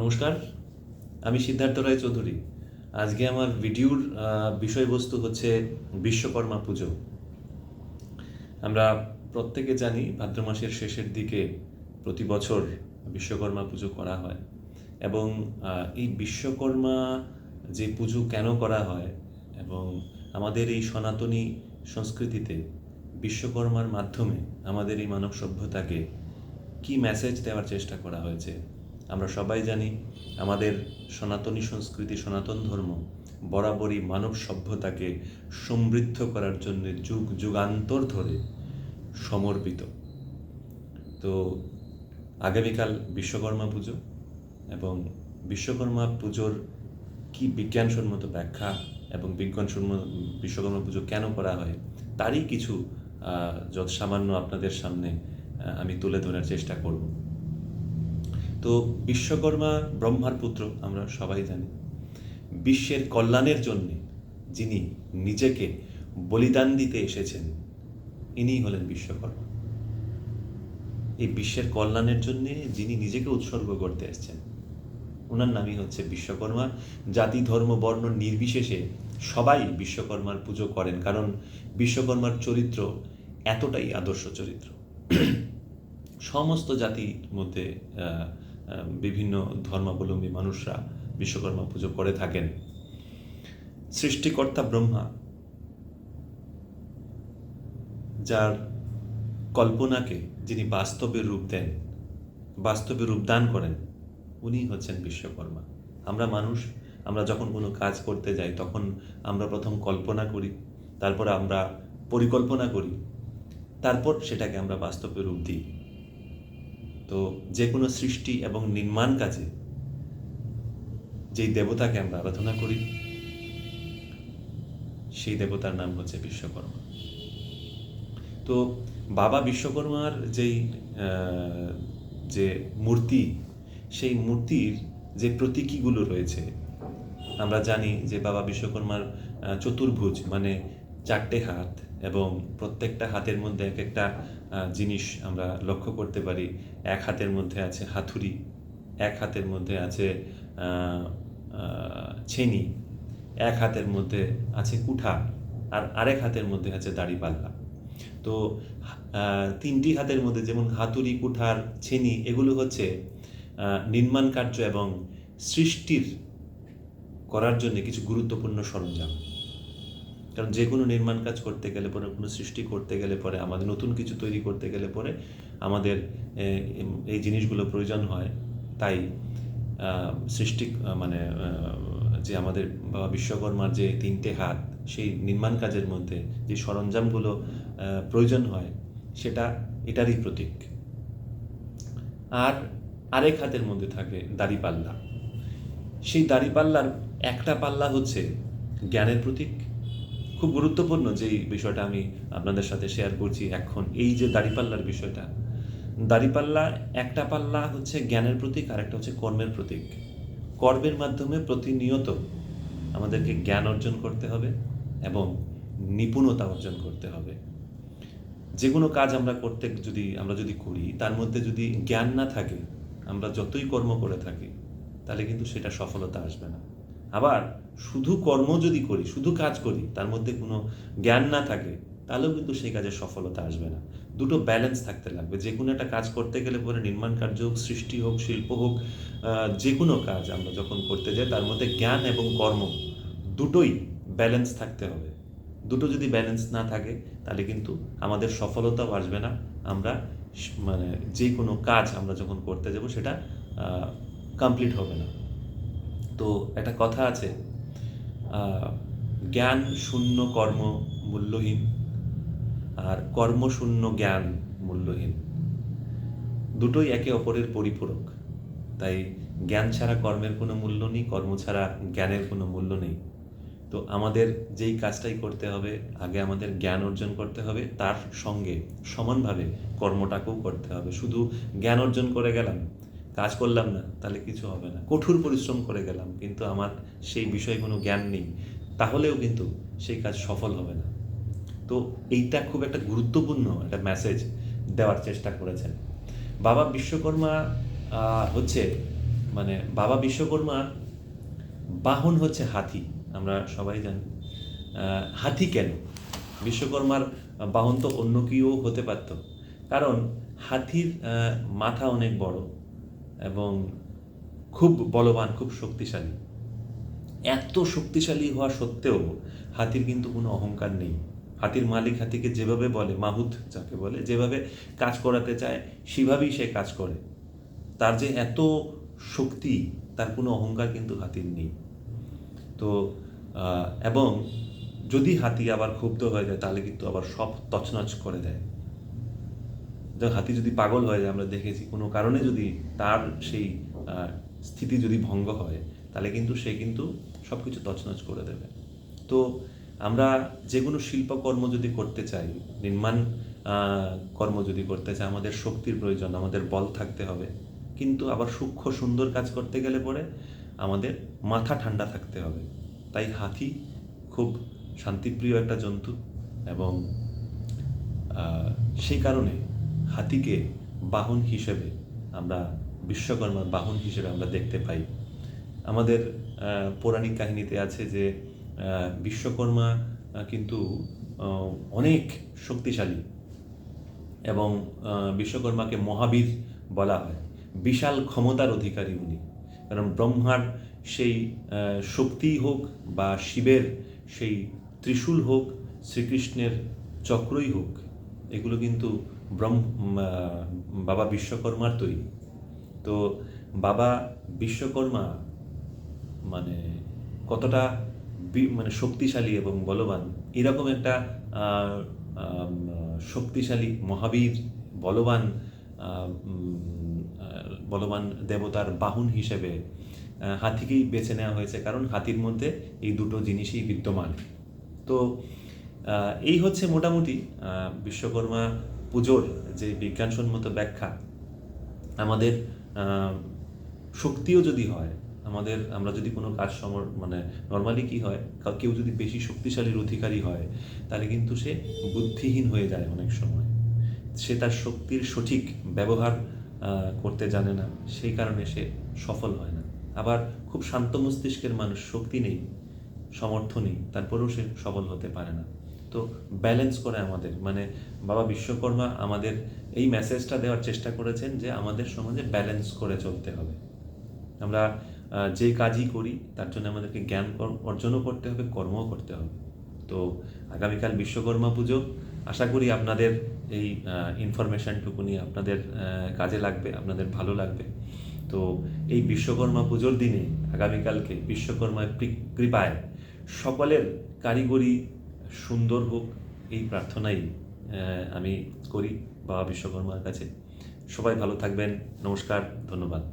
নমস্কার, আমি সিদ্ধার্থ রায় চৌধুরী। আজকে আমার ভিডিওর বিষয়বস্তু হচ্ছে বিশ্বকর্মা পুজো। আমরা প্রত্যেকে জানি ভাদ্র মাসের শেষের দিকে প্রতি বছর বিশ্বকর্মা পুজো করা হয় এবং এই বিশ্বকর্মা যে পুজো কেন করা হয় এবং আমাদের এই সনাতনী সংস্কৃতিতে বিশ্বকর্মার মাধ্যমে আমাদের এই মানব সভ্যতাকে কি মেসেজ দেওয়ার চেষ্টা করা হয়েছে। আমরা সবাই জানি আমাদের সনাতনী সংস্কৃতি, সনাতন ধর্ম বরাবরই মানব সভ্যতাকে সমৃদ্ধ করার জন্য যুগ যুগান্তর ধরে সমর্পিত। তো আগামীকাল বিশ্বকর্মা পুজো এবং বিশ্বকর্মা পুজোর কি বিজ্ঞানসম্মত ব্যাখ্যা এবং বিজ্ঞানসম্মত বিশ্বকর্মা পুজো কেন করা হয় তারই কিছু যত সামান্য আপনাদের সামনে আমি তুলে ধরার চেষ্টা করব। তো বিশ্বকর্মা ব্রহ্মার পুত্র, আমরা সবাই জানি। বিশ্বের কল্যাণের জন্য যিনি নিজেকে বলিদান দিতে এসেছেন, ইনি হলেন বিশ্বকর্মা। এই বিশ্বের কল্যাণের জন্য যিনি নিজেকে উৎসর্গ করতে এসেছেন, ওনার নামই হচ্ছে বিশ্বকর্মা। জাতি ধর্ম বর্ণ নির্বিশেষে সবাই বিশ্বকর্মার পুজো করেন, কারণ বিশ্বকর্মার চরিত্র এতটাই আদর্শ চরিত্র। সমস্ত জাতির মধ্যে বিভিন্ন ধর্মাবলম্বী মানুষরা বিশ্বকর্মা পুজো করে থাকেন। সৃষ্টিকর্তা ব্রহ্মা, যার কল্পনাকে যিনি বাস্তবে রূপ দেন, বাস্তবে রূপদান করেন, উনি হচ্ছেন বিশ্বকর্মা। আমরা মানুষ, আমরা যখন কোনো কাজ করতে যাই তখন আমরা প্রথম কল্পনা করি, তারপর আমরা পরিকল্পনা করি, তারপর সেটাকে আমরা বাস্তবে রূপ দিই। তো যে কোনো সৃষ্টি এবং নির্মাণ কাজে যেই দেবতাকে আমরা আরাধনা করি, সেই দেবতার নাম হচ্ছে বিশ্বকর্মা। তো বাবা বিশ্বকর্মার যে মূর্তি, সেই মূর্তির যে প্রতীকীগুলো রয়েছে, আমরা জানি যে বাবা বিশ্বকর্মার চতুর্ভুজ, মানে 4টে হাত, এবং প্রত্যেকটা হাতের মধ্যে এক একটা জিনিস আমরা লক্ষ্য করতে পারি। এক হাতের মধ্যে আছে হাতুড়ি, এক হাতের মধ্যে আছে ছেনি, এক হাতের মধ্যে আছে কুঠা, আর আরেক হাতের মধ্যে আছে দাড়িপাল্লা। তো 3টি হাতের মধ্যে যেমন হাতুড়ি, কুঠার, ছেনি, এগুলো হচ্ছে নির্মাণ কার্য এবং সৃষ্টির করার জন্য কিছু গুরুত্বপূর্ণ সরঞ্জাম। কারণ যে কোনো নির্মাণ কাজ করতে গেলে পরে, কোনো সৃষ্টি করতে গেলে পরে, আমাদের নতুন কিছু তৈরি করতে গেলে পরে আমাদের এই জিনিসগুলো প্রয়োজন হয়। তাই সৃষ্টি মানে যে আমাদের বাবা বিশ্বকর্মার যে 3টে হাত, সেই নির্মাণ কাজের মধ্যে যে সরঞ্জামগুলো প্রয়োজন হয় সেটা এটারই প্রতীক। আর আরেক হাতের মধ্যে থাকে দাড়িপাল্লা। সেই দাড়িপাল্লার একটা পাল্লা হচ্ছে জ্ঞানের প্রতীক। খুব গুরুত্বপূর্ণ যেই বিষয়টা আমি আপনাদের সাথে শেয়ার করছি এখন, এই যে দাড়িপাল্লার বিষয়টা। দাড়িপাল্লা একটা পাল্লা হচ্ছে জ্ঞানের প্রতীক, আর একটা হচ্ছে কর্মের প্রতীক। কর্মের মাধ্যমে প্রতিনিয়ত আমাদেরকে জ্ঞান অর্জন করতে হবে এবং নিপুণতা অর্জন করতে হবে। যে কোনো কাজ আমরা যদি করি, তার মধ্যে যদি জ্ঞান না থাকে, আমরা যতই কর্ম করে থাকি তাহলে কিন্তু সেটা সফলতা আসবে না। আবার শুধু কর্ম যদি করি, শুধু কাজ করি, তার মধ্যে কোনো জ্ঞান না থাকে, তাহলেও কিন্তু সেই কাজের সফলতা আসবে না। দুটো ব্যালেন্স থাকতে লাগবে। যে কোনো একটা কাজ করতে গেলে পরে, নির্মাণ কার্য হোক, সৃষ্টি হোক, শিল্প হোক, যে কোনো কাজ আমরা যখন করতে যাই, তার মধ্যে জ্ঞান এবং কর্ম দুটোই ব্যালেন্স থাকতে হবে। দুটো যদি ব্যালেন্স না থাকে তাহলে কিন্তু আমাদের সফলতাও আসবে না। আমরা মানে যে কোনো কাজ আমরা যখন করতে যাব সেটা কমপ্লিট হবে না। তো একটা কথা আছে, জ্ঞান শূন্য কর্ম মূল্যহীন, আর কর্ম শূন্য জ্ঞান মূল্যহীন। দুটোই একে অপরের পরিপূরক। তাই জ্ঞান ছাড়া কর্মের কোনো মূল্য নেই, কর্ম ছাড়া জ্ঞানের কোনো মূল্য নেই। তো আমাদের যেই কাজটাই করতে হবে, আগে আমাদের জ্ঞান অর্জন করতে হবে, তার সঙ্গে সমানভাবে কর্মটাকেও করতে হবে। শুধু জ্ঞান অর্জন করে গেলাম, কাজ করলাম না, তাহলে কিছু হবে না। কঠোর পরিশ্রম করে গেলাম কিন্তু আমার সেই বিষয়ে কোনো জ্ঞান নেই, তাহলেও কিন্তু সেই কাজ সফল হবে না। তো এইটা খুব একটা গুরুত্বপূর্ণ একটা মেসেজ দেওয়ার চেষ্টা করেছেন বাবা বিশ্বকর্মা। হচ্ছে মানে বাবা বিশ্বকর্মার বাহন হচ্ছে হাতি। আমরা সবাই জানি হাতি কেন বিশ্বকর্মার বাহন তো অন্য কেউ হতে পারত, কারণ হাতির মাথা অনেক বড় এবং খুব বলবান, খুব শক্তিশালী। এত শক্তিশালী হওয়া সত্ত্বেও হাতির কিন্তু কোনো অহংকার নেই। হাতির মালিক হাতিকে যেভাবে বলে, মাহুত যাকে বলে, যেভাবে কাজ করাতে চায় সেভাবেই সে কাজ করে। তার যে এত শক্তি, তার কোনো অহংকার কিন্তু হাতির নেই। তো এবং যদি হাতি আবার ক্ষুব্ধ হয়ে যায় তাহলে কিন্তু আবার সব তছনছ করে দেয়। যেমন হাতি যদি পাগল হয়ে যায়, আমরা দেখেছি কোনো কারণে যদি তার সেই স্থিতি যদি ভঙ্গ হয় তাহলে কিন্তু সে কিন্তু সব কিছু তছনছ করে দেবে। তো আমরা যে কোনো শিল্পকর্ম যদি করতে চাই, নির্মাণ কর্ম যদি করতে চাই, আমাদের শক্তির প্রয়োজন, আমাদের বল থাকতে হবে। কিন্তু আবার সূক্ষ্ম সুন্দর কাজ করতে গেলে পরে আমাদের মাথা ঠান্ডা থাকতে হবে। তাই হাতি খুব শান্তিপ্রিয় একটা জন্তু এবং সেই কারণে হাতিকে বাহন হিসেবে আমরা বিশ্বকর্মার বাহন হিসেবে আমরা দেখতে পাই। আমাদের পৌরাণিক কাহিনীতে আছে যে বিশ্বকর্মা কিন্তু অনেক শক্তিশালী এবং বিশ্বকর্মাকে মহাবীর বলা হয়। বিশাল ক্ষমতার অধিকারী উনি, কারণ ব্রহ্মার সেই শক্তি হোক বা শিবের সেই ত্রিশূল হোক, শ্রীকৃষ্ণের চক্রই হোক, এগুলো কিন্তু বাবা বিশ্বকর্মার তৈরি। তো বাবা বিশ্বকর্মা মানে কতটা মানে শক্তিশালী এবং বলবান, এরকম একটা শক্তিশালী মহাবীর বলবান বলবান দেবতার বাহন হিসেবে হাতিকেই বেছে নেওয়া হয়েছে, কারণ হাতির মধ্যে এই দুটো জিনিসই বিদ্যমান। তো এই হচ্ছে মোটামুটি বিশ্বকর্মা পুজোর যে বিজ্ঞানসম্মত ব্যাখ্যা। আমাদের শক্তিও যদি হয়, আমরা যদি কোনো কাজ মানে নর্মালি কি হয়, কেউ যদি বেশি শক্তিশালীর অধিকারী হয় তাহলে কিন্তু সে বুদ্ধিহীন হয়ে যায় অনেক সময়। সে তার শক্তির সঠিক ব্যবহার করতে জানে না, সেই কারণে সে সফল হয় না। আবার খুব শান্ত মস্তিষ্কের মানুষ, শক্তি নেই, সমর্থ নেই, তারপরেও সে সফল হতে পারে না। তো ব্যালেন্স করে আমাদের, মানে বাবা বিশ্বকর্মা আমাদের এই মেসেজটা দেওয়ার চেষ্টা করেছেন যে আমাদের সমাজে ব্যালেন্স করে চলতে হবে। আমরা যে কাজই করি তার জন্য আমাদেরকে জ্ঞান অর্জনও করতে হবে, কর্মও করতে হবে। তো আগামীকাল বিশ্বকর্মা পুজো, আশা করি আপনাদের এই ইনফরমেশানটুকুনি আপনাদের কাজে লাগবে, আপনাদের ভালো লাগবে। তো এই বিশ্বকর্মা পুজোর দিনে আগামীকালকে বিশ্বকর্মার কৃপায় সকলের কারিগরি সুন্দর হোক, এই প্রার্থনাই আমি করি বাবা বিশ্বকর্মার কাছে। সবাই ভালো থাকবেন। নমস্কার, ধন্যবাদ।